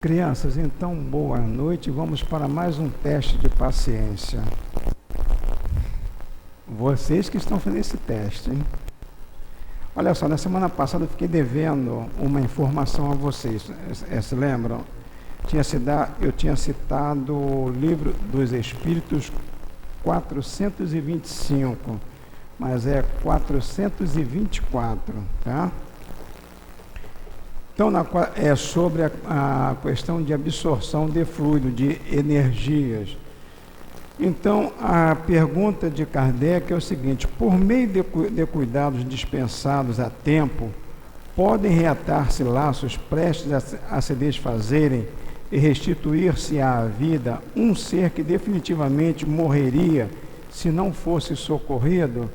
Crianças, então, boa noite. Vamos para mais um teste de paciência. Vocês que estão fazendo esse teste, hein? Olha só, na semana passada eu fiquei devendo uma informação a vocês. Se lembram? Eu tinha citado o Livro dos Espíritos 425, mas é 424, tá? Então, é sobre a questão de absorção de fluido, de energias. Então, a pergunta de Kardec é o seguinte: por meio de cuidados dispensados a tempo, podem reatar-se laços prestes a se desfazerem e restituir-se à vida um ser que definitivamente morreria se não fosse socorrido?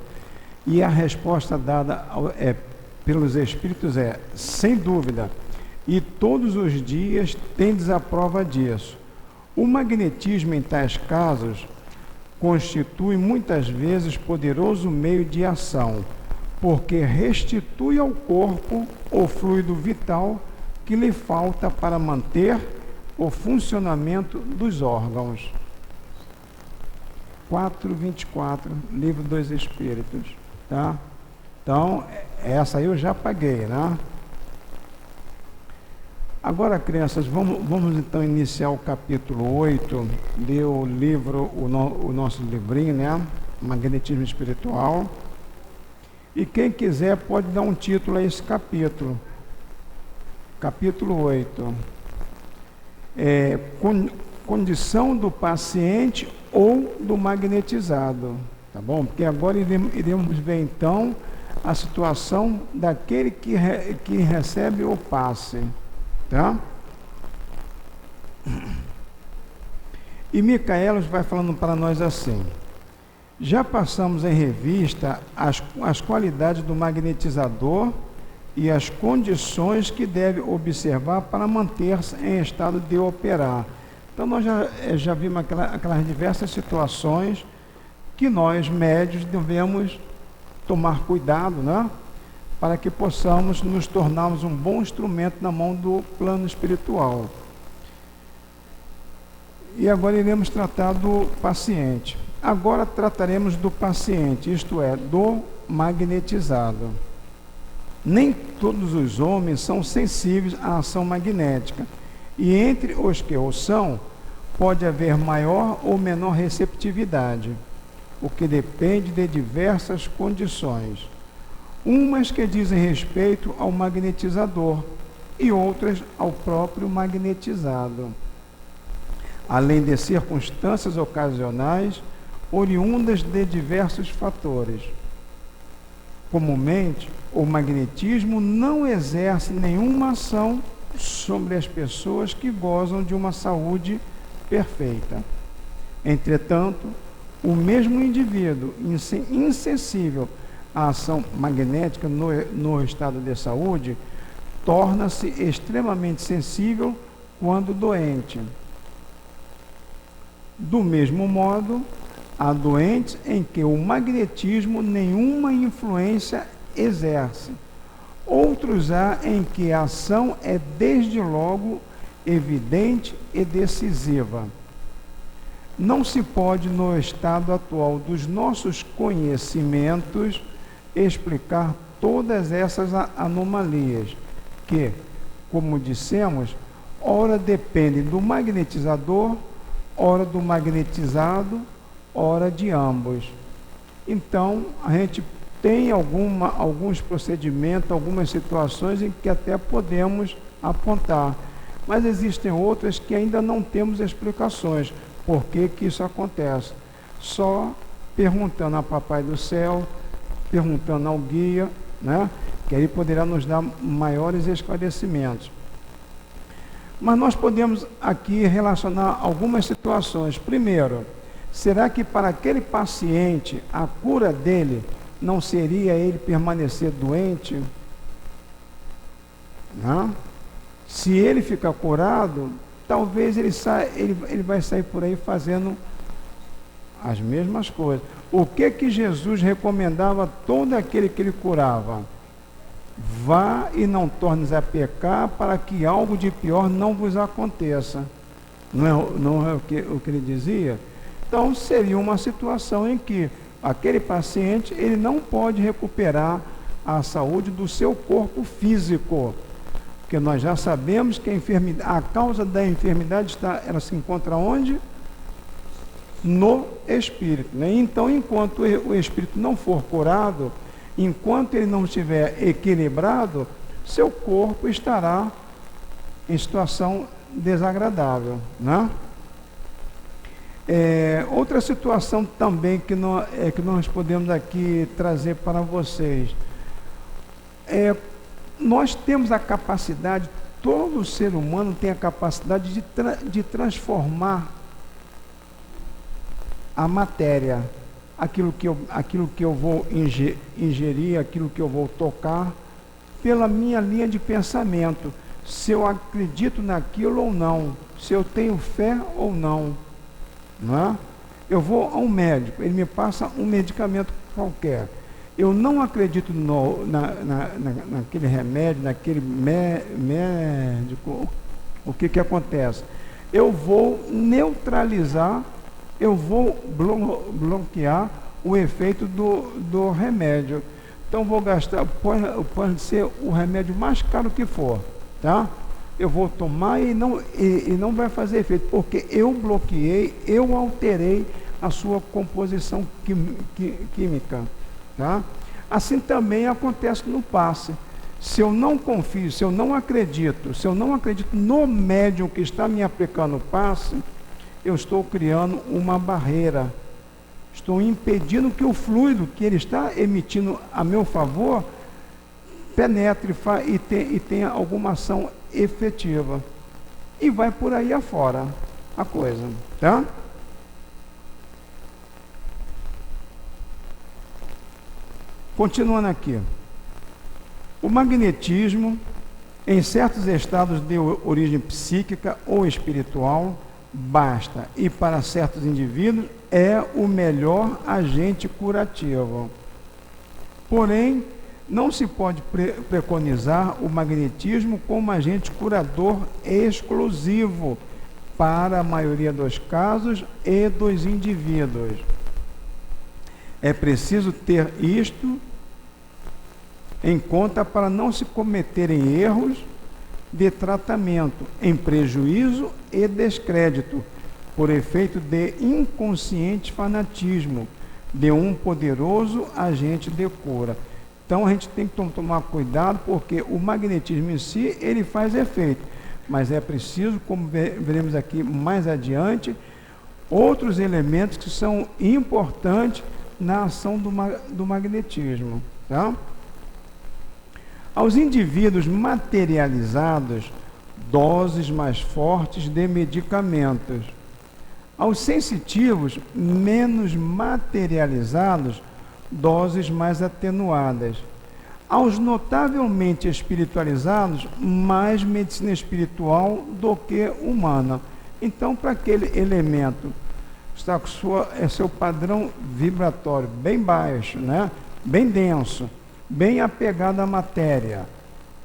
E a resposta dada pelos Espíritos é: sem dúvida, e todos os dias tendes a prova disso. O magnetismo, em tais casos, constitui muitas vezes poderoso meio de ação, porque restitui ao corpo o fluido vital que lhe falta para manter o funcionamento dos órgãos. 424, Livro dos Espíritos, tá? Então, essa aí eu já paguei, né? Agora, crianças, vamos então iniciar o capítulo 8 do livro, o nosso livrinho, né? Magnetismo Espiritual. E quem quiser pode dar um título a esse capítulo. Capítulo 8. Condição do paciente ou do magnetizado. Tá bom? Porque agora iremos ver então a situação daquele que recebe o passe, tá? E Micaelos vai falando para nós assim: já passamos em revista as qualidades do magnetizador e as condições que deve observar para manter-se em estado de operar. Então nós já vimos aquelas diversas situações que nós médios devemos tomar cuidado, né? Para que possamos nos tornarmos um bom instrumento na mão do plano espiritual. E agora iremos tratar do paciente. Agora trataremos do paciente, isto é, do magnetizado. Nem todos os homens são sensíveis à ação magnética, e entre os que o são, pode haver maior ou menor receptividade, o que depende de diversas condições. Umas que dizem respeito ao magnetizador e outras ao próprio magnetizado, além de circunstâncias ocasionais oriundas de diversos fatores. Comumente, o magnetismo não exerce nenhuma ação sobre as pessoas que gozam de uma saúde perfeita. Entretanto, o mesmo indivíduo insensível à ação magnética no estado de saúde torna-se extremamente sensível quando doente. Do mesmo modo, há doentes em que o magnetismo nenhuma influência exerce. Outros há em que a ação é desde logo evidente e decisiva. Não se pode, no estado atual dos nossos conhecimentos, explicar todas essas anomalias, que, como dissemos, ora dependem do magnetizador, ora do magnetizado, ora de ambos. Então, a gente tem alguns procedimentos, algumas situações em que até podemos apontar, mas existem outras que ainda não temos explicações. Por que isso acontece? Só perguntando a Papai do Céu, perguntando ao guia, né? Que ele poderá nos dar maiores esclarecimentos. Mas nós podemos aqui relacionar algumas situações. Primeiro, será que para aquele paciente a cura dele não seria ele permanecer doente? Não? Se ele ficar curado, talvez ele vai sair por aí fazendo as mesmas coisas. O que Jesus recomendava a todo aquele que ele curava? vá e não tornes a pecar, para que algo de pior não vos aconteça. Não é o que ele dizia? Então, seria uma situação em que aquele paciente ele não pode recuperar a saúde do seu corpo físico, porque nós já sabemos que a causa da enfermidade ela se encontra onde? No espírito, né? Então, enquanto o espírito não for curado, enquanto ele não estiver equilibrado, seu corpo estará em situação desagradável, né? Outra situação também que nós podemos aqui trazer para vocês nós temos a capacidade, todo ser humano tem a capacidade de transformar a matéria, aquilo que eu vou ingerir, aquilo que eu vou tocar, pela minha linha de pensamento, se eu acredito naquilo ou não, se eu tenho fé ou não, não é? Eu vou a um médico, ele me passa um medicamento qualquer, eu não acredito naquele remédio, naquele médico, o que acontece? Eu vou neutralizar, eu vou bloquear o efeito do remédio. Então vou gastar, pode ser o remédio mais caro que for, tá? Eu vou tomar e não vai fazer efeito, porque eu bloqueei, eu alterei a sua composição química, tá? Assim também acontece no passe. Se eu não confio, se eu não acredito no médium que está me aplicando o passe, eu estou criando uma barreira, estou impedindo que o fluido que ele está emitindo a meu favor penetre e tenha alguma ação efetiva. E vai por aí afora a coisa, tá? Continuando aqui. O magnetismo, em certos estados de origem psíquica ou espiritual, basta, e para certos indivíduos é o melhor agente curativo. Porém, não se pode preconizar o magnetismo como agente curador exclusivo para a maioria dos casos e dos indivíduos. É preciso ter isto em conta para não se cometerem erros de tratamento em prejuízo e descrédito, por efeito de inconsciente fanatismo de um poderoso agente de cura. Então a gente tem que tomar cuidado, porque o magnetismo em si, ele faz efeito, mas é preciso, como veremos aqui mais adiante, outros elementos que são importantes na ação do magnetismo, tá? Aos indivíduos materializados, doses mais fortes de medicamentos. Aos sensitivos, menos materializados, doses mais atenuadas. Aos notavelmente espiritualizados, mais medicina espiritual do que humana. Então, para aquele elemento está com seu padrão vibratório bem baixo, né? Bem denso, bem apegado à matéria,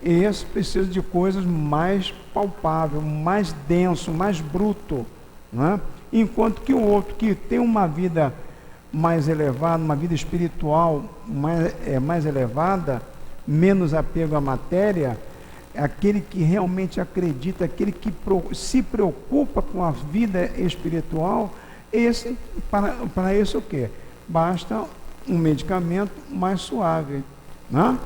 esse precisa de coisas mais palpáveis, mais denso, mais bruto, né? Enquanto que o outro que tem uma vida mais elevada, uma vida espiritual mais elevada, menos apego à matéria, aquele que realmente acredita, aquele que se preocupa com a vida espiritual, esse, para isso o quê? Basta um medicamento mais suave, né?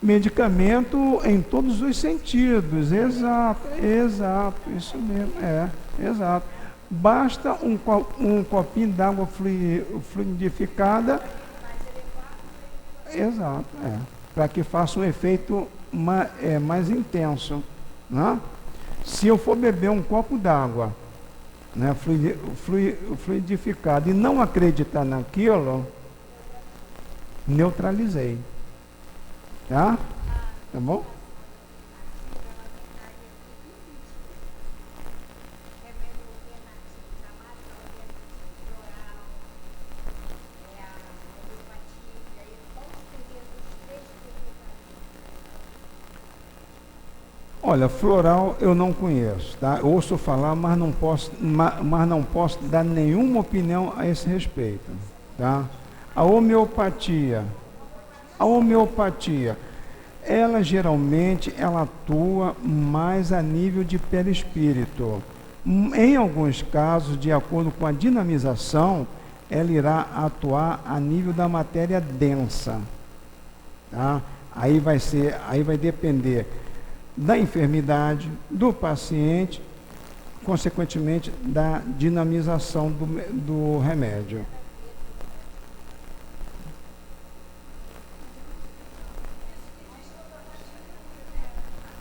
Medicamento em todos os sentidos, exato, isso mesmo, exato. Basta um copinho d'água fluidificada, exato, para que faça um efeito mais intenso, né? Se eu for beber um copo d'água, né, fluidificado, e não acreditar naquilo, neutralizei, tá bom? Olha, floral eu não conheço, tá? Eu ouço falar, mas não posso dar nenhuma opinião a esse respeito, tá? A homeopatia, ela geralmente ela atua mais a nível de perispírito. Em alguns casos, de acordo com a dinamização, ela irá atuar a nível da matéria densa, tá? Aí vai depender da enfermidade, do paciente, consequentemente da dinamização do remédio.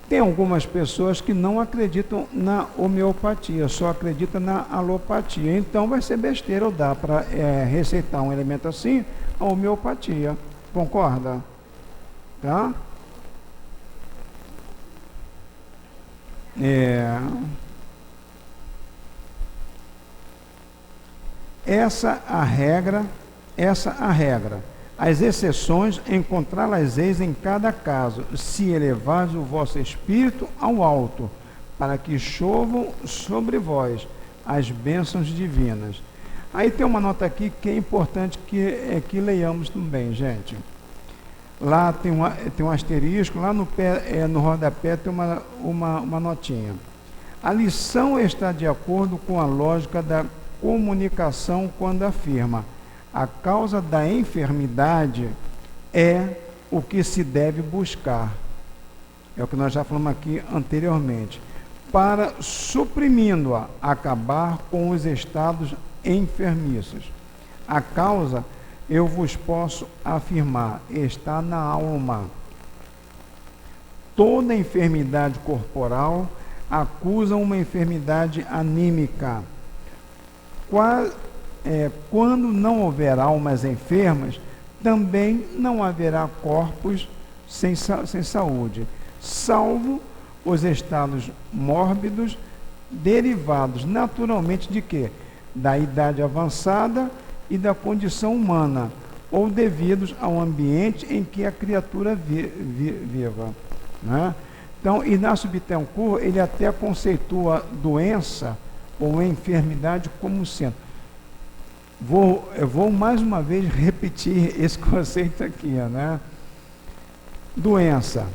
Tem algumas pessoas que não acreditam na homeopatia, só acreditam na alopatia. Então vai ser besteira eu dar para receitar um elemento assim, a homeopatia. Concorda? Tá? Essa a regra. As exceções, encontrá-las-eis em cada caso, se elevais o vosso espírito ao alto, para que chovam sobre vós as bênçãos divinas. Aí tem uma nota aqui que é importante que leiamos também, gente. Lá tem um asterisco, lá no rodapé tem uma notinha. A lição está de acordo com a lógica da comunicação quando afirma: a causa da enfermidade é o que se deve buscar. É o que nós já falamos aqui anteriormente. Para, suprimindo-a, acabar com os estados enfermiços. A causa, eu vos posso afirmar, está na alma. Toda enfermidade corporal acusa uma enfermidade anímica. Quando não houver almas enfermas, também não haverá corpos sem saúde, salvo os estados mórbidos, derivados naturalmente de quê? Da idade avançada e da condição humana, ou devidos ao ambiente em que a criatura viva. Né? Então, Inácio Bittencourt, ele até conceitua doença ou enfermidade como sendo. Eu vou mais uma vez repetir esse conceito aqui, né? Doença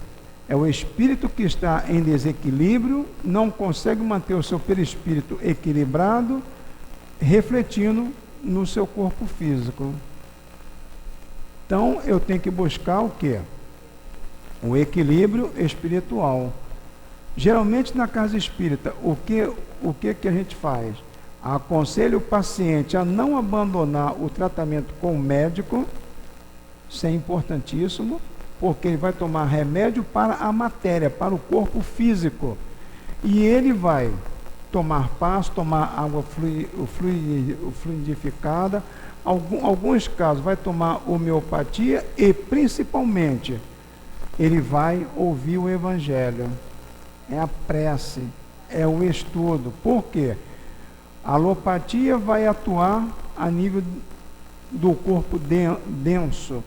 é o espírito que está em desequilíbrio, não consegue manter o seu perispírito equilibrado, refletindo no seu corpo físico. Então, eu tenho que buscar o quê? O equilíbrio espiritual. Geralmente, na casa espírita, o que a gente faz? Aconselho o paciente a não abandonar o tratamento com o médico, isso é importantíssimo, porque ele vai tomar remédio para a matéria, para o corpo físico. E ele vai tomar pasto, tomar água fluidificada, alguns casos vai tomar homeopatia e, principalmente, ele vai ouvir o Evangelho. É a prece, é o estudo. Por quê? A alopatia vai atuar a nível do corpo denso.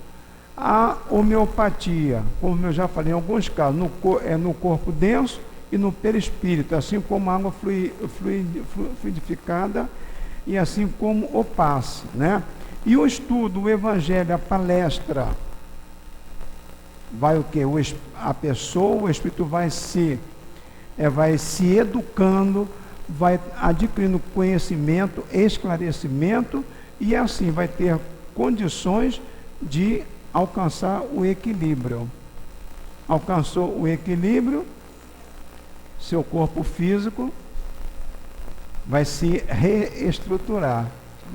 A homeopatia, como eu já falei em alguns casos, no corpo denso e no perispírito, assim como a água fluidificada e assim como o passe, né? E o estudo, o evangelho, a palestra, vai o quê? A pessoa, o espírito vai se educando, vai adquirindo conhecimento, esclarecimento e assim vai ter condições de alcançar o equilíbrio. Alcançou o equilíbrio, seu corpo físico vai se reestruturar,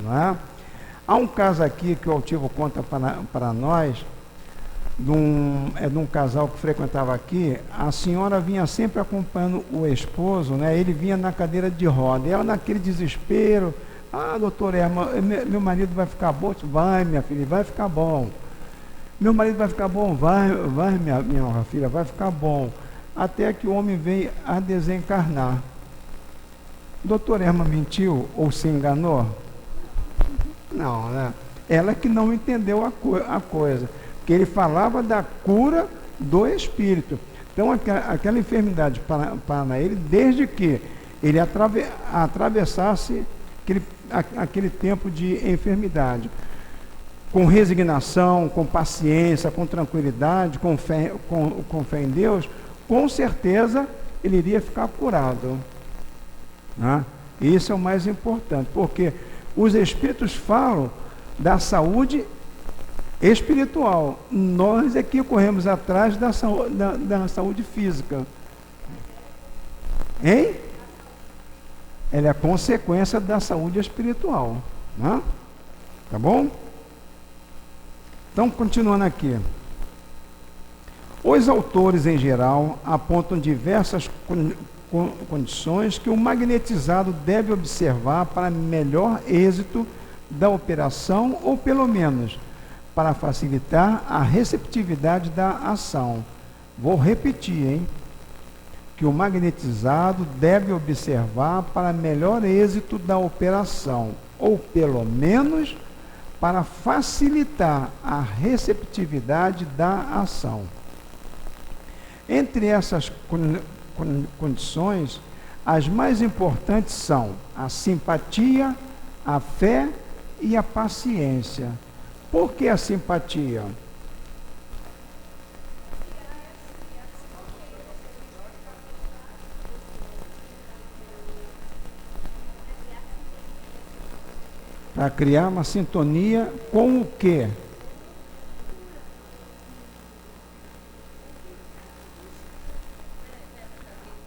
não é? Há um caso aqui que o Altivo conta para nós, de um casal que frequentava aqui. A senhora vinha sempre acompanhando o esposo, né? Ele vinha na cadeira de roda, e ela naquele desespero: doutor Erma, meu marido vai ficar bom? Vai, minha filha, vai ficar bom. Meu marido vai ficar bom? Vai, minha filha, vai ficar bom. Até que o homem veio a desencarnar. Doutor Erma mentiu ou se enganou? Não, né? Ela que não entendeu a coisa. Que ele falava da cura do espírito. Então, aquela enfermidade para ele, desde que ele atravessasse aquele tempo de enfermidade, com resignação, com paciência, com tranquilidade, com fé em Deus, com certeza ele iria ficar curado. Né? Isso é o mais importante, porque os Espíritos falam da saúde espiritual. Nós é que corremos atrás da saúde física. Hein? Ela é a consequência da saúde espiritual. Né? Tá bom? Então, continuando aqui. Os autores, em geral, apontam diversas condições que o magnetizado deve observar para melhor êxito da operação, ou pelo menos para facilitar a receptividade da ação. Vou repetir, hein? Que o magnetizado deve observar para melhor êxito da operação, ou pelo menos para facilitar a receptividade da ação. Entre essas condições, as mais importantes são a simpatia, a fé e a paciência. Por que a simpatia? Para criar uma sintonia com o quê?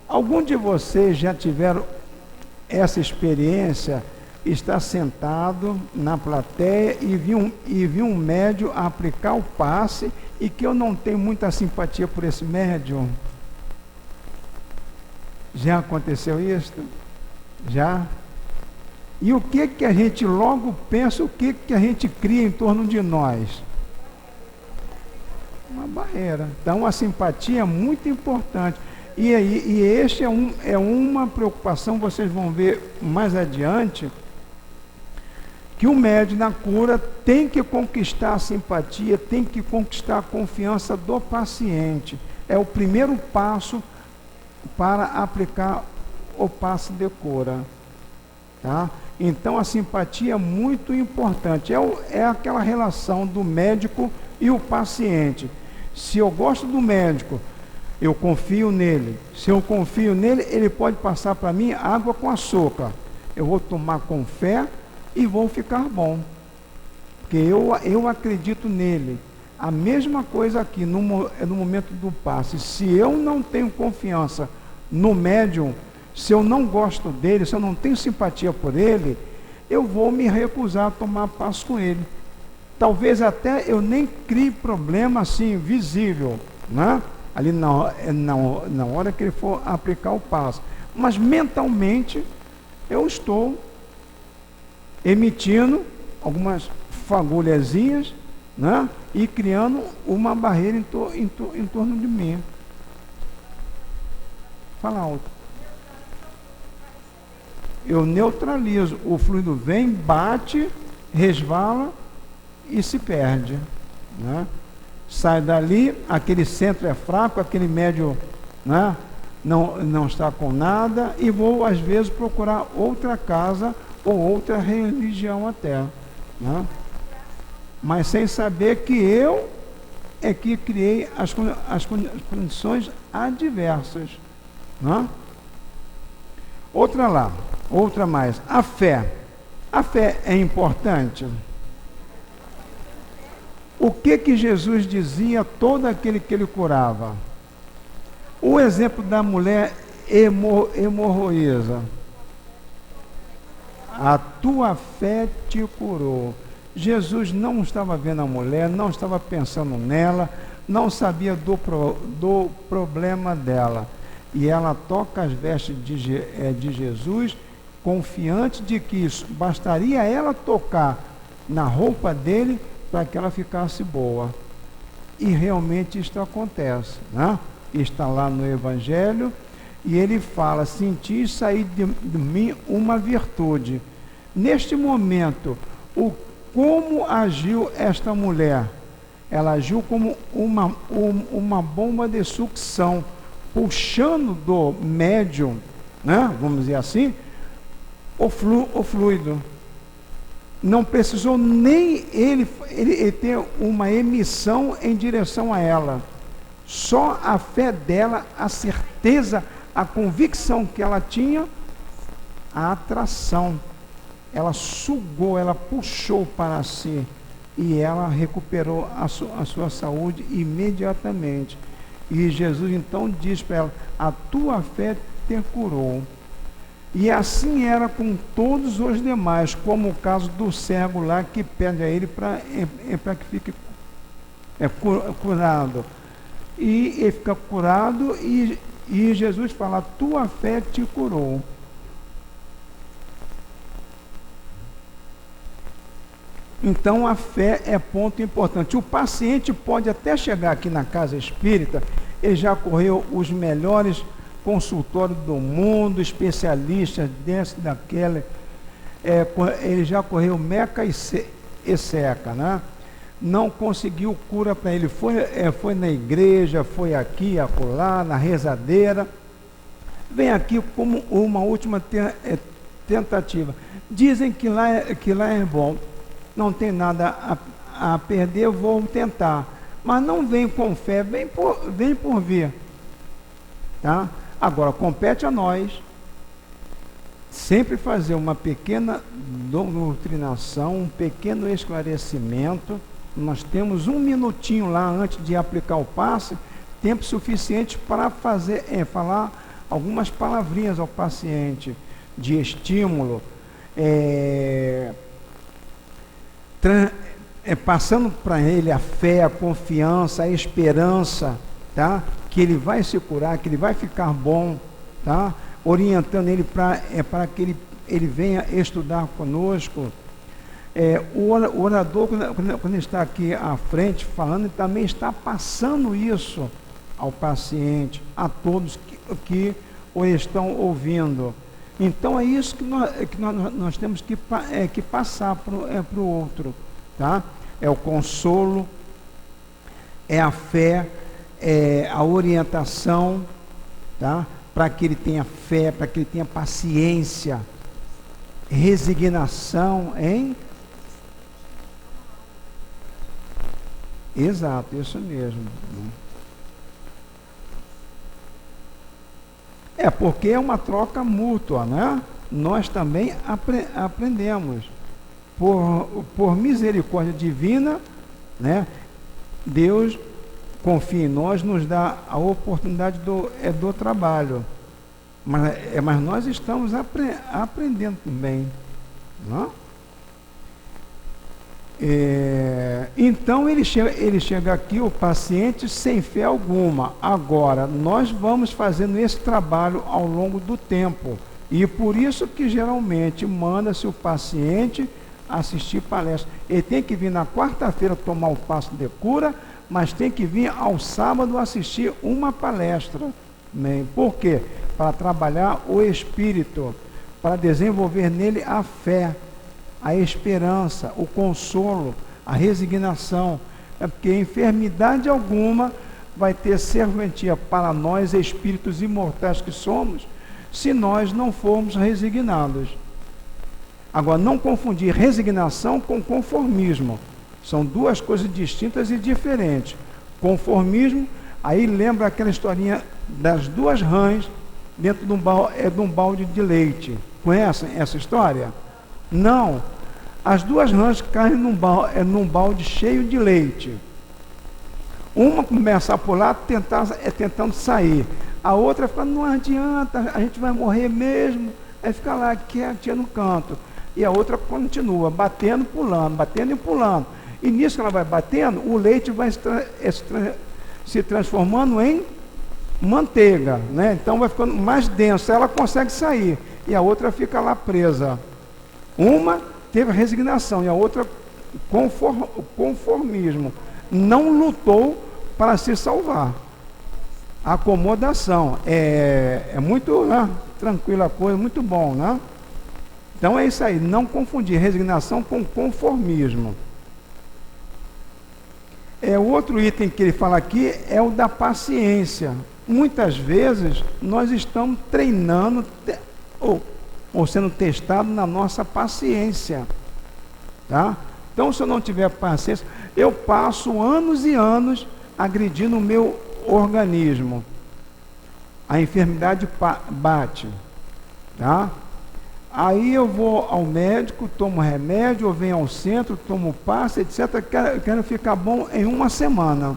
Algum de vocês já tiveram essa experiência? Está sentado na plateia e vi um médium aplicar o passe e que eu não tenho muita simpatia por esse médium. Já aconteceu isso? Já? E o que a gente logo pensa, o que a gente cria em torno de nós? Uma barreira. Então a simpatia é muito importante. E este é uma preocupação, vocês vão ver mais adiante, que o médium na cura tem que conquistar a simpatia, tem que conquistar a confiança do paciente. É o primeiro passo para aplicar o passe de cura. Tá? Então a simpatia é muito importante. É aquela relação do médico e o paciente. Se eu gosto do médico, eu confio nele. Se eu confio nele, ele pode passar para mim água com açúcar. Eu vou tomar com fé e vou ficar bom, porque eu acredito nele. A mesma coisa aqui no momento do passe. Se eu não tenho confiança no médium, se eu não gosto dele, se eu não tenho simpatia por ele, eu vou me recusar a tomar passe com ele. Talvez até eu nem crie problema assim visível, né? Ali na hora que ele for aplicar o passe, mas mentalmente eu estou emitindo algumas fagulhazinhas, né? E criando uma barreira em torno de mim. Fala alto. Eu neutralizo. O fluido vem, bate, resvala e se perde, né? Sai dali, aquele centro é fraco, aquele médio, né? não está com nada, e vou às vezes procurar outra casa ou outra religião até, né? Mas sem saber que eu é que criei as condições adversas, né? Outra mais, a fé. A fé é importante. O que Jesus dizia a todo aquele que ele curava? O exemplo da mulher hemorroísa. A tua fé te curou. Jesus não estava vendo a mulher, não estava pensando nela, não sabia do problema dela. E ela toca as vestes de Jesus, confiante de que isso bastaria ela tocar na roupa dele para que ela ficasse boa. E realmente isto acontece, né? Está lá no Evangelho, e ele fala: senti sair de mim uma virtude. Neste momento, como agiu esta mulher? Ela agiu como uma bomba de sucção. puxando do médium, né, vamos dizer assim, o fluido. Não precisou nem ele ter uma emissão em direção a ela. Só a fé dela, a certeza, a convicção que ela tinha, a atração. Ela sugou, ela puxou para si. E ela recuperou a sua saúde imediatamente. E Jesus então diz para ela: a tua fé te curou. E assim era com todos os demais, como o caso do cego lá, que pede a ele para que fique curado. E ele fica curado e Jesus fala: a tua fé te curou. Então a fé é ponto importante. O paciente pode até chegar aqui na casa espírita, ele já correu os melhores consultórios do mundo, especialistas desse, daquele, ele já correu Meca e Seca, né? Não conseguiu cura para ele, foi na igreja, foi aqui, acolá, na rezadeira, vem aqui como uma última tentativa. Dizem que lá é bom, não tem nada a perder, vou tentar, mas não vem com fé, vem por vir, tá? Agora, compete a nós sempre fazer uma pequena doutrinação, um pequeno esclarecimento. Nós temos 1 minutinho lá antes de aplicar o passe, tempo suficiente para falar algumas palavrinhas ao paciente de estímulo, passando para ele a fé, a confiança, a esperança, tá? Que ele vai se curar, que ele vai ficar bom, tá? Orientando ele para que ele venha estudar conosco. O orador, quando ele está aqui à frente falando, ele também está passando isso ao paciente, a todos que o estão ouvindo. Então é isso que nós temos que passar para o outro, tá? É o consolo, é a fé, é a orientação, tá? Para que ele tenha fé, para que ele tenha paciência, resignação, hein? Exato, isso mesmo. Porque é uma troca mútua, né? Nós também aprendemos. Por misericórdia divina, né? Deus confia em nós, nos dá a oportunidade do trabalho. Mas nós estamos aprendendo também, não? Então ele chega aqui, o paciente, sem fé alguma. Agora, nós vamos fazendo esse trabalho ao longo do tempo. E por isso que geralmente manda-se o paciente assistir palestra. Ele tem que vir na quarta-feira tomar o passo de cura, mas tem que vir ao sábado assistir uma palestra. Né? Por quê? Para trabalhar o espírito, para desenvolver nele a fé, a esperança, o consolo, a resignação. Porque enfermidade alguma vai ter serventia para nós, espíritos imortais que somos, se nós não formos resignados. Agora, não confundir resignação com conformismo. São duas coisas distintas e diferentes. Conformismo, aí lembra aquela historinha das duas rãs dentro de um balde de leite. Conhecem essa história? Não. As duas rãs caem num balde cheio de leite. Uma começa a pular, tentando sair. A outra fala: não adianta, a gente vai morrer mesmo. Aí fica lá quietinha no canto. E a outra continua batendo, pulando, batendo e pulando. E nisso que ela vai batendo, o leite vai se transformando em manteiga, né? Então vai ficando mais denso, ela consegue sair. E a outra fica lá presa. Uma teve resignação e a outra conformismo. Não lutou para se salvar. Acomodação. É muito, né, tranquila a coisa, muito bom, né? Então é isso aí, não confundir resignação com conformismo. O outro item que ele fala aqui é o da paciência. muitas vezes nós estamos treinando ou sendo testados na nossa paciência, tá? Então, se eu não tiver paciência, eu passo anos e anos agredindo o meu organismo. A enfermidade bate, tá? Aí eu vou ao médico, tomo remédio, eu venho ao centro, tomo passe, etc. Quero ficar bom em uma semana.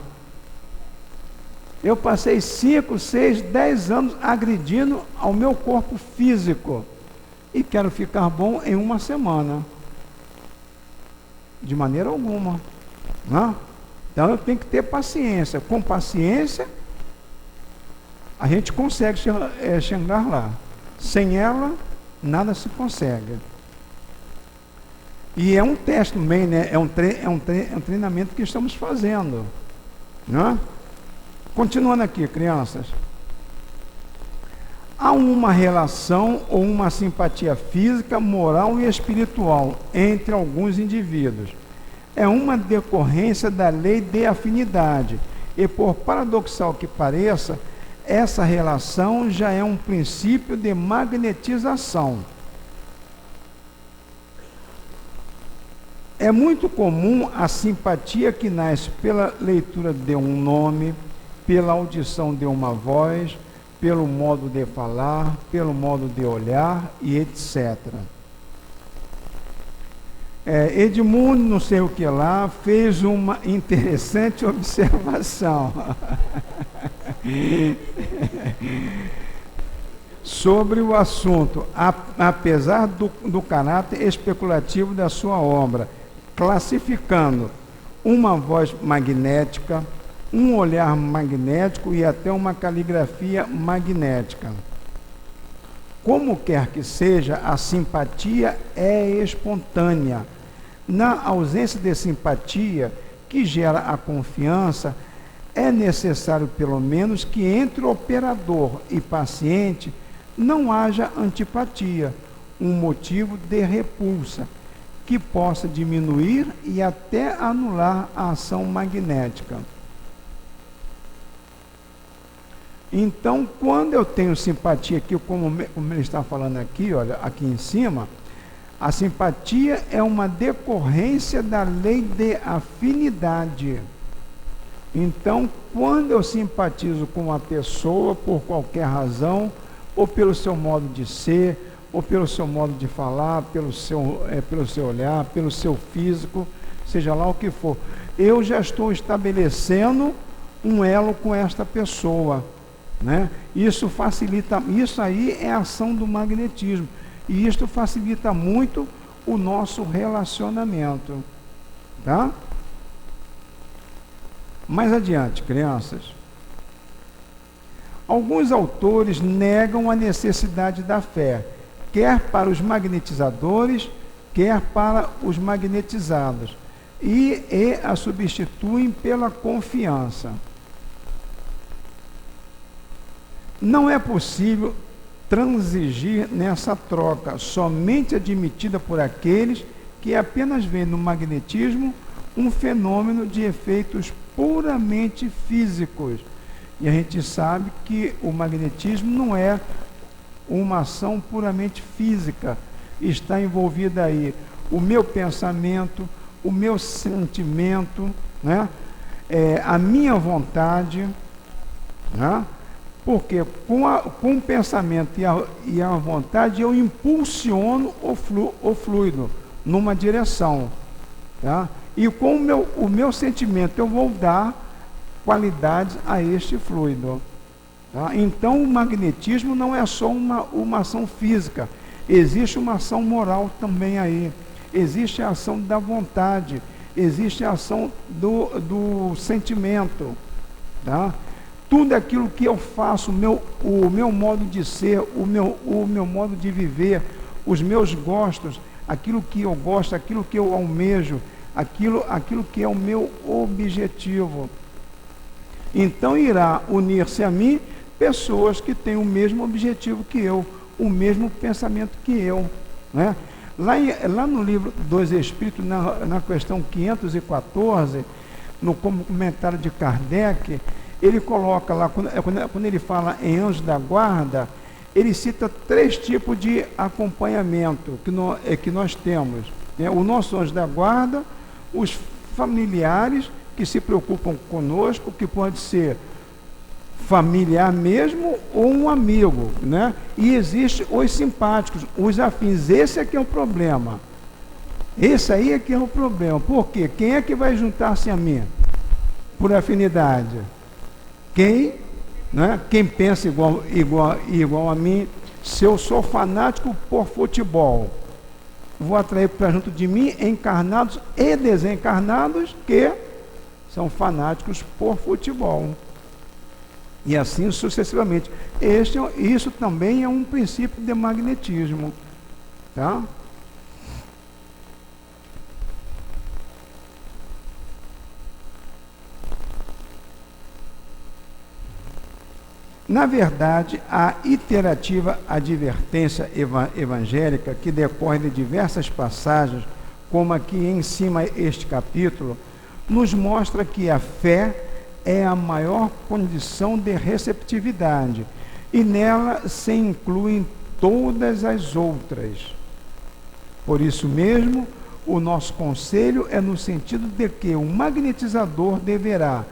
Eu passei 5, 6, 10 anos agredindo ao meu corpo físico e quero ficar bom em uma semana. De maneira alguma, né? Então eu tenho que ter paciência. Com paciência, a gente consegue chegar lá. Sem ela, nada se consegue. E é um teste também, né? É um treinamento que estamos fazendo, né? Continuando aqui, crianças. Há uma relação ou uma simpatia física, moral e espiritual entre alguns indivíduos. É uma decorrência da lei de afinidade. E por paradoxal que pareça, essa relação já é um princípio de magnetização. É muito comum a simpatia que nasce pela leitura de um nome, pela audição de uma voz, pelo modo de falar, pelo modo de olhar e etc. Edmundo, não sei o que lá, fez uma interessante observação sobre o assunto, apesar do caráter especulativo da sua obra, classificando uma voz magnética, um olhar magnético e até uma caligrafia magnética. Como quer que seja, a simpatia é espontânea. Na ausência de simpatia, que gera a confiança, é necessário pelo menos que entre operador e paciente não haja antipatia, um motivo de repulsa, que possa diminuir e até anular a ação magnética. Então, quando eu tenho simpatia aqui, como ele está falando aqui, olha, aqui em cima, a simpatia é uma decorrência da lei de afinidade. Então, quando eu simpatizo com uma pessoa, por qualquer razão, ou pelo seu modo de ser, ou pelo seu modo de falar, pelo seu olhar, pelo seu físico, seja lá o que for, eu já estou estabelecendo um elo com esta pessoa, né? Isso facilita, isso aí é a ação do magnetismo, e isto facilita muito o nosso relacionamento, tá? Mais adiante, crianças. Alguns autores negam a necessidade da fé, quer para os magnetizadores, quer para os magnetizados, e a substituem pela confiança. Não é possível transigir nessa troca, somente admitida por aqueles que apenas veem no magnetismo um fenômeno de efeitos puramente físicos. E a gente sabe que o magnetismo não é uma ação puramente física. Está envolvida aí o meu pensamento, o meu sentimento, né? A minha vontade, né? Porque com o pensamento e a vontade eu impulsiono o fluido numa direção, tá? E com o meu sentimento eu vou dar qualidades a este fluido, tá? Então o magnetismo não é só uma ação física, existe uma ação moral também aí, existe a ação da vontade, existe a ação do sentimento, tá? Tudo aquilo que eu faço, o meu modo de ser, o meu modo de viver, os meus gostos, aquilo que eu gosto, aquilo que eu almejo, aquilo que é o meu objetivo. Então irá unir-se a mim pessoas que têm o mesmo objetivo que eu, o mesmo pensamento que eu, né? Lá no livro dos Espíritos, na questão 514, no comentário de Kardec, ele coloca lá, quando ele fala em anjo da guarda, ele cita 3 tipos de acompanhamento que nós temos, né? O nosso anjo da guarda, os familiares que se preocupam conosco, que pode ser familiar mesmo ou um amigo, né? E existe os simpáticos, os afins. Esse é que é o problema. Esse aí é que é o problema. Por quê? Quem é que vai juntar-se a mim? Por afinidade. Quem, né? Quem pensa igual a mim. Se eu sou fanático por futebol, vou atrair para junto de mim encarnados e desencarnados que são fanáticos por futebol. E assim sucessivamente. Isso também é um princípio de magnetismo. Tá? Na verdade, a iterativa advertência evangélica, que decorre de diversas passagens, como aqui em cima este capítulo, nos mostra que a fé é a maior condição de receptividade, e nela se incluem todas as outras. Por isso mesmo, o nosso conselho é no sentido de que o magnetizador deverá,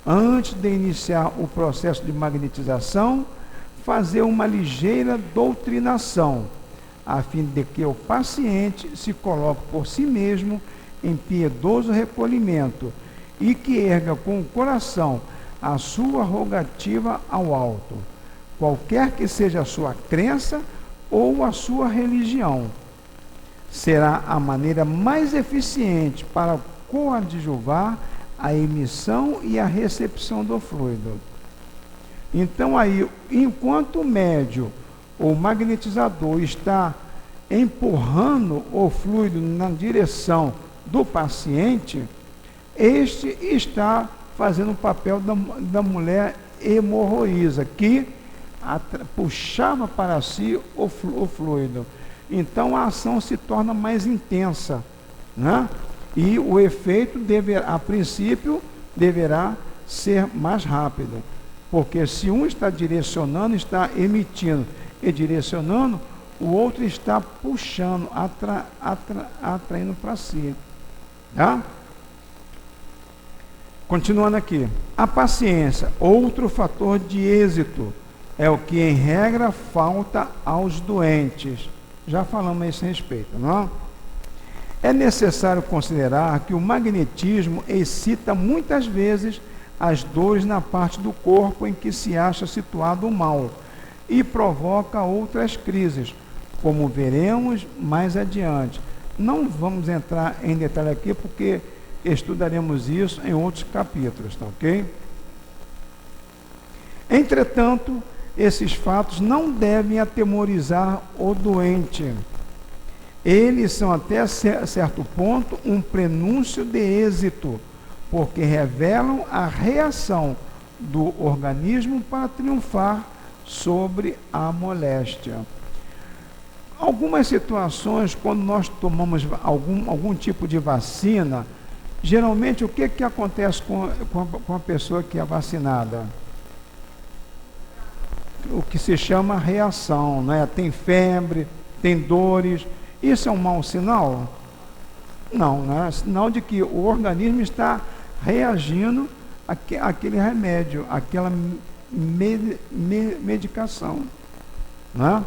antes de iniciar o processo de magnetização, fazer uma ligeira doutrinação, a fim de que o paciente se coloque por si mesmo em piedoso recolhimento e que erga com o coração a sua rogativa ao alto, qualquer que seja a sua crença ou a sua religião. Será a maneira mais eficiente para coadjuvar a emissão e a recepção do fluido. Então aí, enquanto o médium ou magnetizador está empurrando o fluido na direção do paciente, este está fazendo o papel da mulher hemorroísa, que puxava para si o fluido. Então a ação se torna mais intensa, né? E o efeito, a princípio, deverá ser mais rápido. Porque se um está direcionando, está emitindo e direcionando, o outro está puxando, atraindo para si. Tá? Continuando aqui. A paciência, outro fator de êxito, é o que, em regra, falta aos doentes. Já falamos a esse respeito, não é? É necessário considerar que o magnetismo excita muitas vezes as dores na parte do corpo em que se acha situado o mal e provoca outras crises, como veremos mais adiante. Não vamos entrar em detalhe aqui porque estudaremos isso em outros capítulos, tá ok? Entretanto, esses fatos não devem atemorizar o doente. Eles são até certo ponto um prenúncio de êxito, porque revelam a reação do organismo para triunfar sobre a moléstia. Algumas situações, quando nós tomamos algum tipo de vacina, geralmente o que acontece com a pessoa que é vacinada? O que se chama reação, né? Tem febre, tem dores. Isso é um mau sinal? Não, né? É sinal de que o organismo está reagindo àquele remédio, àquela medicação, né?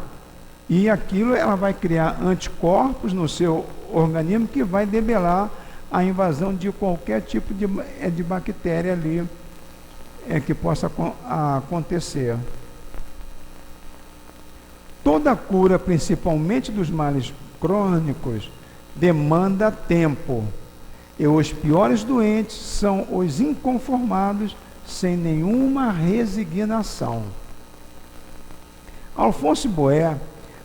E aquilo ela vai criar anticorpos no seu organismo que vai debelar a invasão de qualquer tipo de bactéria ali que possa acontecer. Toda cura, principalmente dos males crônicos, demanda tempo, e os piores doentes são os inconformados sem nenhuma resignação. Alfonso Boé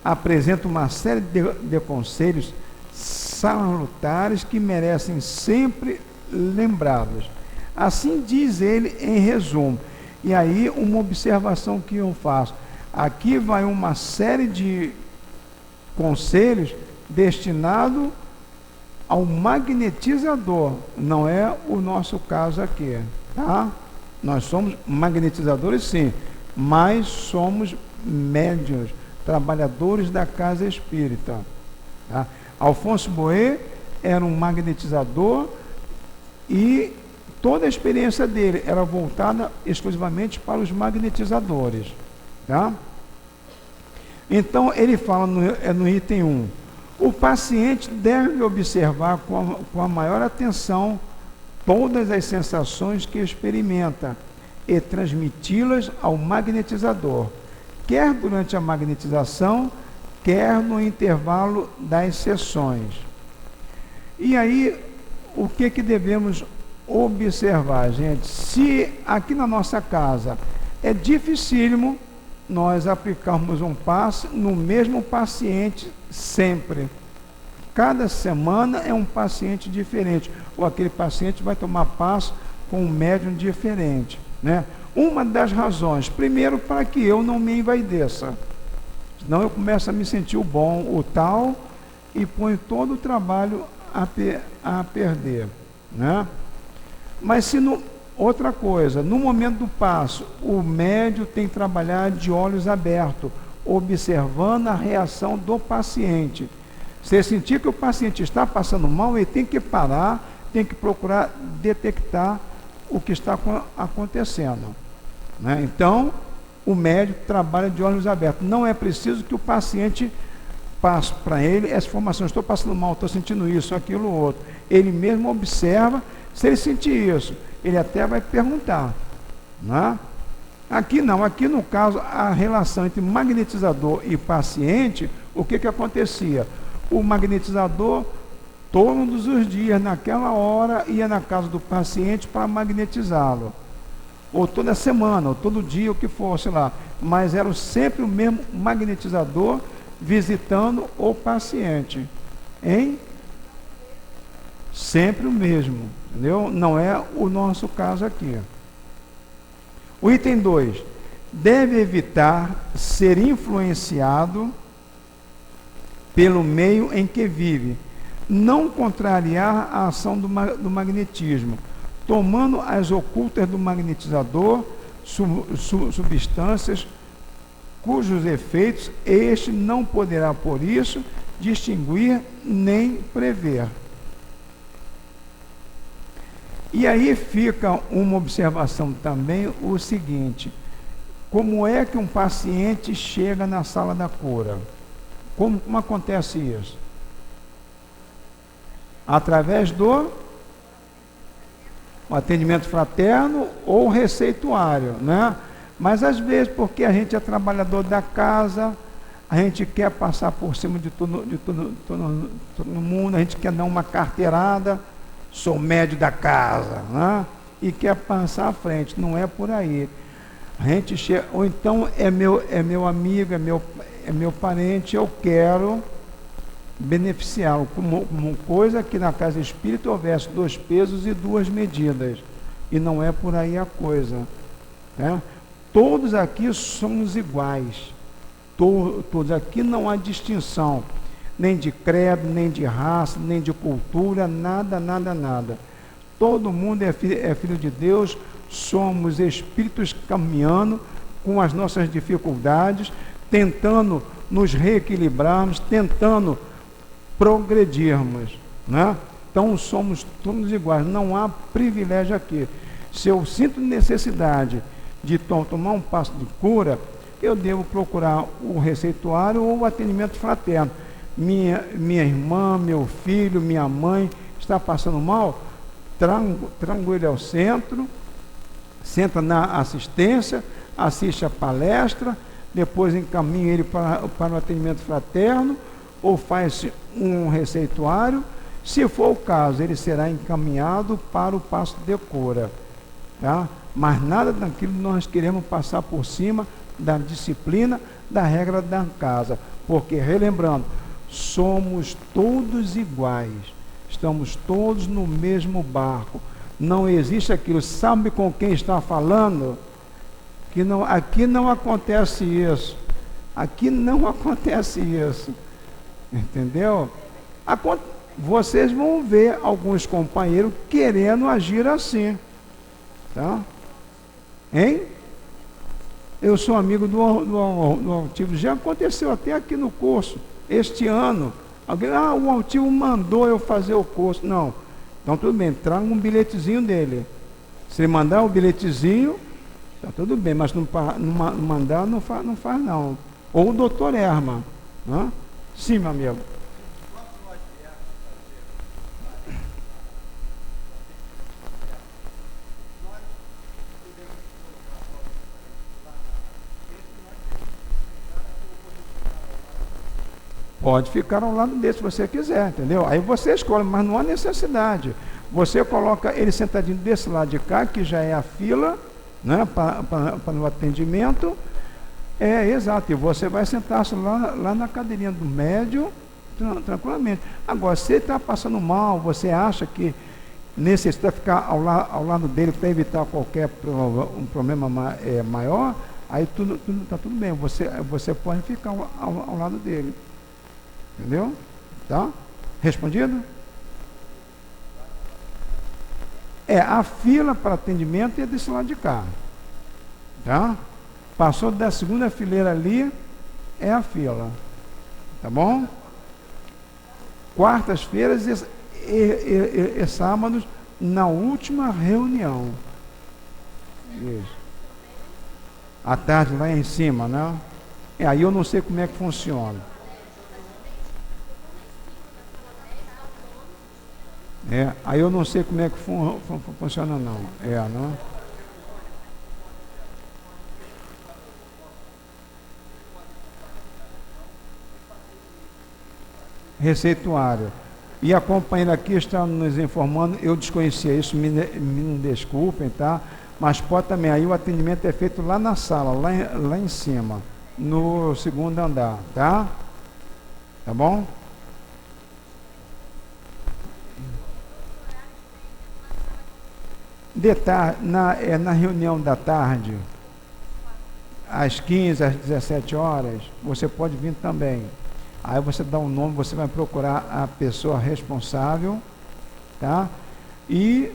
apresenta uma série de conselhos salutares que merecem sempre lembrados. Assim diz ele em resumo. E aí uma observação que eu faço. Aqui vai uma série de conselhos destinado ao magnetizador, não é o nosso caso aqui, tá? Nós somos magnetizadores, sim, mas somos médiuns, trabalhadores da casa espírita. Tá? Alfonso Boé era um magnetizador e toda a experiência dele era voltada exclusivamente para os magnetizadores. Tá? Então, ele fala no item 1, o paciente deve observar com a maior atenção todas as sensações que experimenta e transmiti-las ao magnetizador, quer durante a magnetização, quer no intervalo das sessões. E aí, o que devemos observar, gente? Se aqui na nossa casa é dificílimo nós aplicarmos um passe no mesmo paciente sempre. Cada semana é um paciente diferente, ou aquele paciente vai tomar passe com um médium diferente, né? Uma das razões, primeiro, para que eu não me envaideça, senão eu começo a me sentir o bom, o tal, e ponho todo o trabalho a perder, né? Mas se outra coisa, no momento do passo, o médium tem que trabalhar de olhos abertos, observando a reação do paciente. Se sentir que o paciente está passando mal, ele tem que parar, tem que procurar detectar o que está acontecendo, né? Então, o médico trabalha de olhos abertos. Não é preciso que o paciente passe para ele essa informação. Estou passando mal, estou sentindo isso, aquilo, outro. Ele mesmo observa. Se ele sentir isso, ele até vai perguntar, né? Aqui não, aqui no caso, a relação entre magnetizador e paciente, o que acontecia? O magnetizador, todos os dias, naquela hora, ia na casa do paciente para magnetizá-lo. Ou toda semana, ou todo dia, o que fosse lá. Mas era sempre o mesmo magnetizador visitando o paciente. Hein? Sempre o mesmo, entendeu? Não é o nosso caso aqui. O item 2. Deve evitar ser influenciado pelo meio em que vive, não contrariar a ação do magnetismo, tomando as ocultas do magnetizador, substâncias cujos efeitos este não poderá, por isso, distinguir nem prever. E aí fica uma observação também, o seguinte: como é que um paciente chega na sala da cura? Como acontece isso? Através do atendimento fraterno ou receituário, né? Mas às vezes, porque a gente é trabalhador da casa, a gente quer passar por cima de todo mundo, a gente quer dar uma carteirada, sou médio da casa, né? E quer passar à frente. Não é por aí. A gente chega, ou então é meu amigo, é meu parente, eu quero beneficiá-lo, como coisa que na casa espírita houvesse 2 pesos e 2 medidas. E não é por aí a coisa, né? Todos aqui somos iguais. Todos aqui não há distinção, nem de credo, nem de raça, nem de cultura, nada. Todo mundo é filho de Deus, somos espíritos caminhando com as nossas dificuldades, tentando nos reequilibrarmos, tentando progredirmos, né? Então somos todos iguais, não há privilégio aqui. Se eu sinto necessidade de tomar um passo de cura, eu devo procurar o receituário ou o atendimento fraterno. Minha irmã, meu filho, minha mãe está passando mal, trago ele ao centro, senta na assistência, assiste a palestra, depois encaminha ele para o atendimento fraterno ou faz um receituário. Se for o caso, ele será encaminhado para o passo de cura, tá? Mas nada daquilo nós queremos passar por cima da disciplina, da regra da casa, porque, relembrando, somos todos iguais, estamos todos no mesmo barco, não existe aquilo, sabe com quem está falando? Que não, aqui não acontece isso, entendeu? Vocês vão ver alguns companheiros querendo agir assim, tá? Hein? Eu sou amigo do Altivo. Já aconteceu até aqui no curso, este ano. Alguém, o Altivo mandou eu fazer o curso. Não. Então tudo bem, traga um bilhetezinho dele. Se ele mandar o bilhetezinho, tá tudo bem, mas não mandar, não faz não. Ou o doutor Erma. Né? Sim, meu amigo. Pode ficar ao lado dele se você quiser, entendeu? Aí você escolhe, mas não há necessidade. Você coloca ele sentadinho desse lado de cá, que já é a fila, né, para o atendimento. Exato, e você vai sentar-se lá na cadeirinha do médium, tranquilamente. Agora, se ele está passando mal, você acha que necessita ficar ao lado dele para evitar qualquer um problema maior, aí está tudo bem, você pode ficar ao lado dele. Entendeu? Tá? Respondido? A fila para atendimento é desse lado de cá. Tá? Passou da segunda fileira ali, é a fila. Tá bom? Quartas-feiras e sábados, na última reunião. Isso. À tarde lá em cima, né? Aí eu não sei como é que funciona. Aí eu não sei como é que funciona não. Não? Receituário. E a companheira aqui está nos informando, eu desconhecia isso, me desculpem, tá? Mas pode também, aí o atendimento é feito lá na sala, lá em cima, no segundo andar, tá? Tá bom? Na reunião da tarde, às 15, às 17 horas, você pode vir também. Aí você dá um nome, você vai procurar a pessoa responsável, tá? E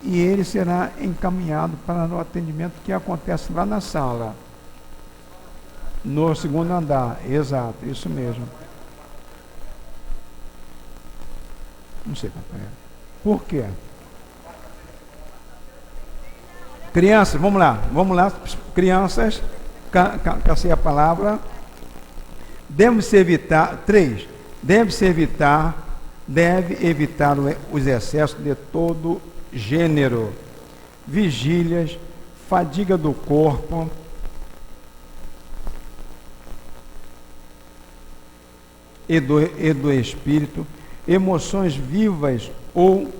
ele será encaminhado para o atendimento que acontece lá na sala, no segundo andar. Exato, isso mesmo. Não sei, papai. Por quê? Crianças, vamos lá, crianças, cacei a palavra. Deve-se evitar os excessos de todo gênero, vigílias, fadiga do corpo, e do espírito, emoções vivas ou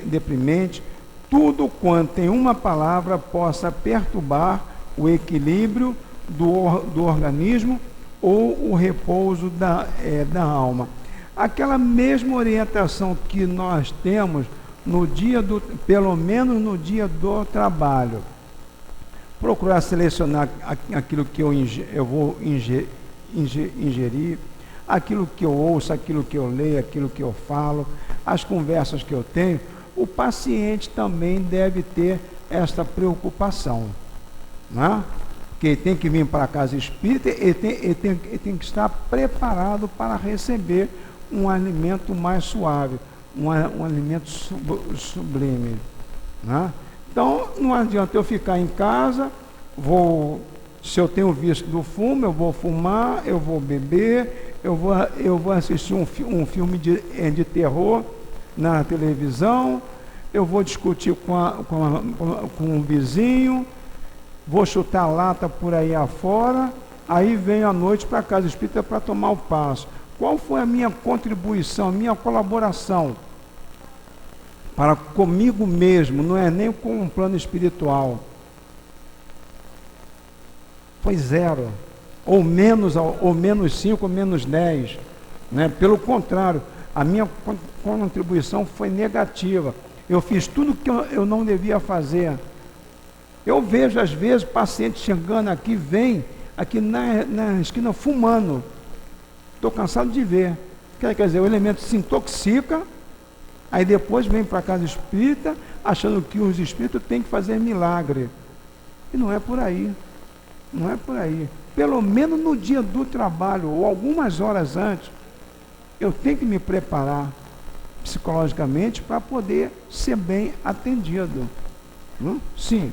deprimentes, tudo quanto em uma palavra possa perturbar o equilíbrio do organismo ou o repouso da alma. Aquela mesma orientação que nós temos pelo menos no dia do trabalho. Procurar selecionar aquilo que eu vou ingerir, aquilo que eu ouço, aquilo que eu leio, aquilo que eu falo, as conversas que eu tenho. O paciente também deve ter esta preocupação, né? Porque ele tem que vir para a casa espírita, ele tem que estar preparado para receber um alimento mais suave, um alimento sublime, né? Então, não adianta eu ficar em casa, se eu tenho vício do fumo, eu vou fumar, eu vou beber, eu vou assistir um filme de terror na televisão, eu vou discutir com um vizinho, vou chutar lata por aí afora, aí venho à noite para a casa espírita para tomar o passo. Qual foi a minha contribuição, a minha colaboração para comigo mesmo? Não é nem com um plano espiritual. Foi zero, ou menos 5, ou menos 10. Né? Pelo contrário, a minha contribuição foi negativa. Eu fiz tudo que eu não devia fazer. Eu vejo, às vezes, pacientes chegando aqui, vem aqui na esquina fumando. Estou cansado de ver. Quer dizer, o elemento se intoxica, aí depois vem para a casa espírita, achando que os espíritos têm que fazer milagre. E não é por aí. Não é por aí. Pelo menos no dia do trabalho, ou algumas horas antes, eu tenho que me preparar psicologicamente para poder ser bem atendido. Sim.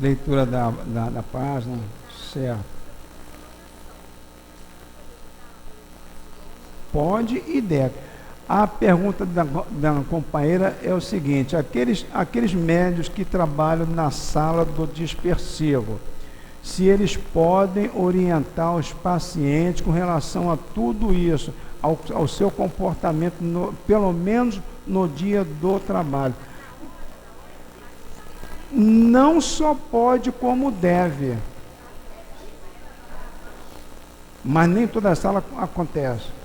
Leitura da página, certo. Pode e deve. A pergunta da companheira é o seguinte: aqueles médios que trabalham na sala do dispersivo, se eles podem orientar os pacientes com relação a tudo isso, ao seu comportamento, pelo menos no dia do trabalho. Não só pode, como deve. Mas nem toda a sala acontece.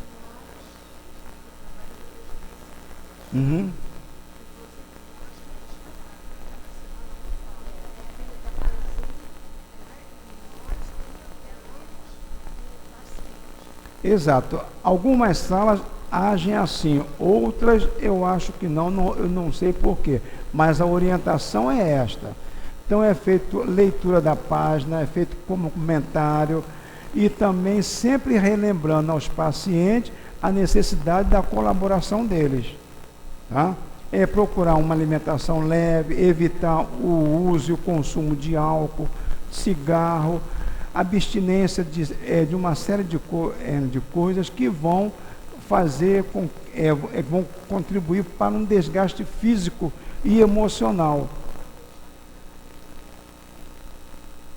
Exato. Algumas salas agem assim, outras eu acho que não, eu não sei porquê, mas a orientação é esta. Então é feito leitura da página, é feito como comentário e também sempre relembrando aos pacientes a necessidade da colaboração deles. Tá? É procurar uma alimentação leve, evitar o uso e o consumo de álcool, cigarro, abstinência de uma série de coisas que vão fazer vão contribuir para um desgaste físico e emocional.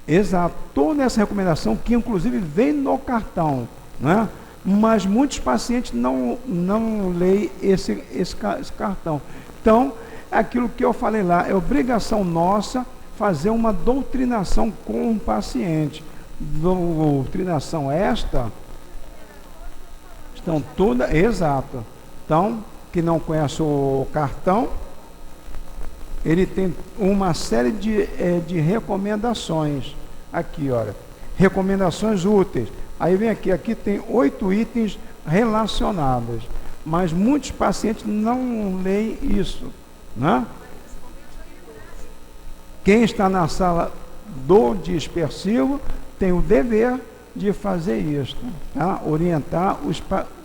Exato, toda essa recomendação que inclusive vem no cartão, né? Mas muitos pacientes não leem esse cartão. Então, aquilo que eu falei lá, é obrigação nossa fazer uma doutrinação com o paciente. Doutrinação esta, estão todas, exato. Então, que não conhece o cartão, ele tem uma série de recomendações. Aqui, olha, recomendações úteis. Aí vem aqui tem 8 itens relacionados, mas muitos pacientes não leem isso, né? Quem está na sala do dispersivo tem o dever de fazer isso, tá? Orientar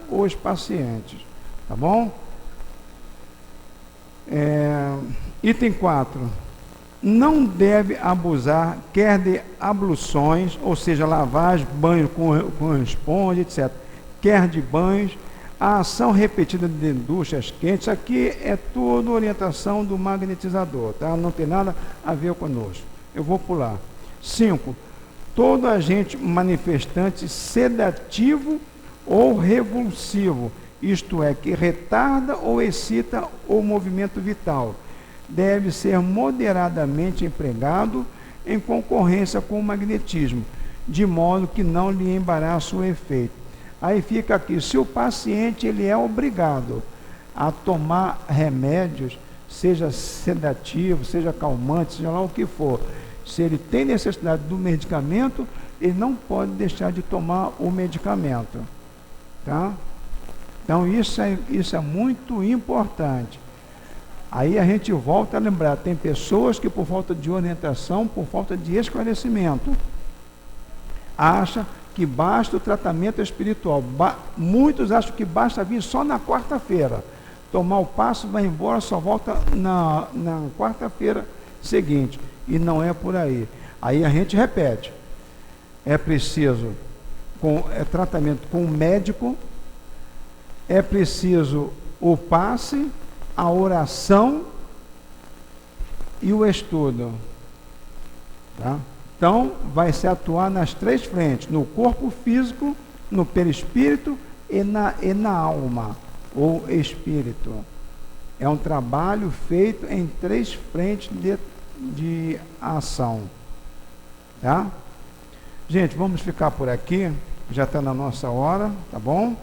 os pacientes, tá bom? Item 4. Não deve abusar, quer de abluções, ou seja, lavagem, banho com esponja, etc. Quer de banhos, a ação repetida de duchas quentes. Aqui é tudo orientação do magnetizador, tá? Não tem nada a ver conosco. Eu vou pular. 5. Todo agente manifestante sedativo ou revulsivo, isto é, que retarda ou excita o movimento vital, deve ser moderadamente empregado em concorrência com o magnetismo, de modo que não lhe embaraça o efeito. Aí fica aqui, se o paciente ele é obrigado a tomar remédios, seja sedativo, seja calmante, seja lá o que for, se ele tem necessidade do medicamento, ele não pode deixar de tomar o medicamento, tá? Então isso é muito importante. Aí a gente volta a lembrar, tem pessoas que por falta de orientação, por falta de esclarecimento, acham que basta o tratamento espiritual. Muitos acham que basta vir só na quarta-feira, tomar o passo, vai embora, só volta na quarta-feira seguinte. E não é por aí. Aí a gente repete, é preciso tratamento com o médico, é preciso o passe, a oração e o estudo, tá? Então vai se atuar nas 3 frentes, no corpo físico, no perispírito e na alma ou espírito. É um trabalho feito em 3 frentes de ação, tá? Gente, vamos ficar por aqui, já está na nossa hora, tá bom?